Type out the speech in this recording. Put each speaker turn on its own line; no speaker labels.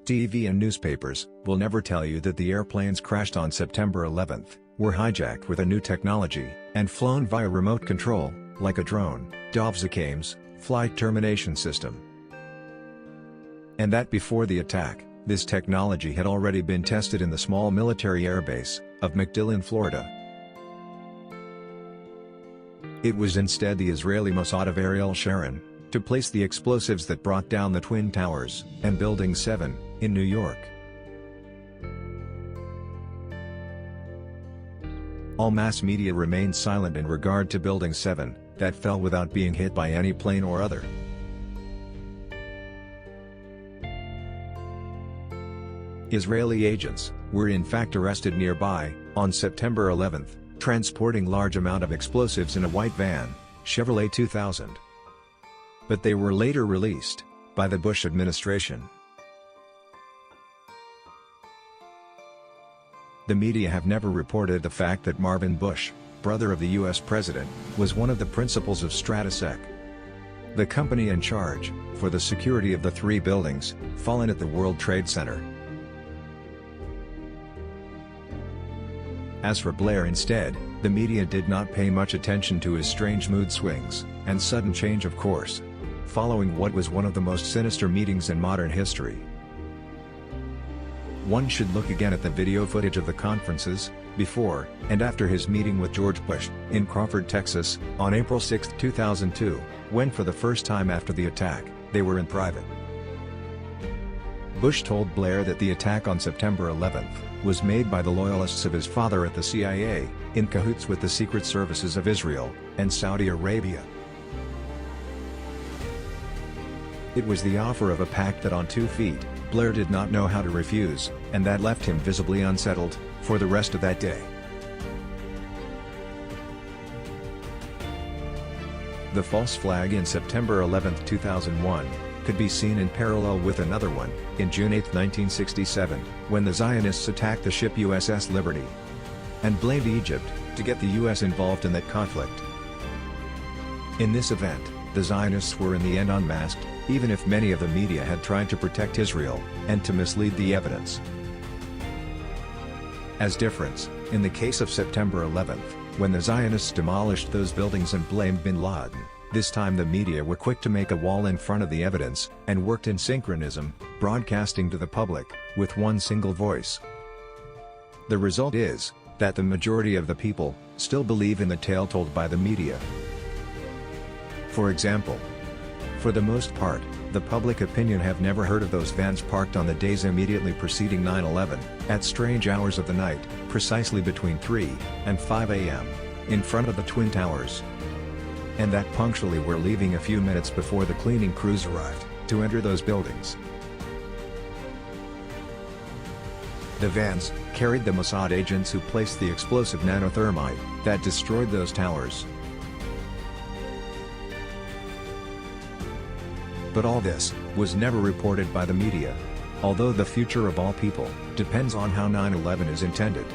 TV and newspapers will never tell you that the airplanes crashed on September 11, were hijacked with a new technology, and flown via remote control, like a drone, Zakheim's flight termination system. And that before the attack, this technology had already been tested in the small military airbase of MacDill, Florida. It was instead the Israeli Mossad of Ariel Sharon to place the explosives that brought down the Twin Towers and Building 7 in New York. All mass media remained silent in regard to Building 7, that fell without being hit by any plane or other. Israeli agents were in fact arrested nearby, on September 11, transporting large amount of explosives in a white van, Chevrolet 2000. But they were later released by the Bush administration. The media have never reported the fact that Marvin Bush, brother of the US president, was one of the principals of Stratosec, the company in charge for the security of the 3 buildings fallen at the World Trade Center. As for Blair instead, the media did not pay much attention to his strange mood swings and sudden change of course, following what was one of the most sinister meetings in modern history. One should look again at the video footage of the conferences, before and after his meeting with George Bush, in Crawford, Texas, on April 6, 2002, when for the first time after the attack, they were in private. Bush told Blair that the attack on September 11 was made by the loyalists of his father at the CIA, in cahoots with the secret services of Israel and Saudi Arabia. It was the offer of a pact that on 2 feet, Blair did not know how to refuse, and that left him visibly unsettled for the rest of that day. The false flag in September 11, 2001, could be seen in parallel with another one, in June 8, 1967, when the Zionists attacked the ship USS Liberty and blamed Egypt to get the US involved in that conflict. In this event, the Zionists were in the end unmasked, even if many of the media had tried to protect Israel and to mislead the evidence. As difference, in the case of September 11, when the Zionists demolished those buildings and blamed bin Laden, this time the media were quick to make a wall in front of the evidence, and worked in synchronism, broadcasting to the public, with one single voice. The result is, that the majority of the people, still believe in the tale told by the media. For example, for the most part, the public opinion have never heard of those vans parked on the days immediately preceding 9/11, at strange hours of the night, precisely between 3 and 5 a.m., in front of the Twin Towers. And that punctually were leaving a few minutes before the cleaning crews arrived, to enter those buildings. The vans carried the Mossad agents who placed the explosive nanothermite that destroyed those towers. But all this was never reported by the media. Although the future of all people depends on how 9/11 is intended.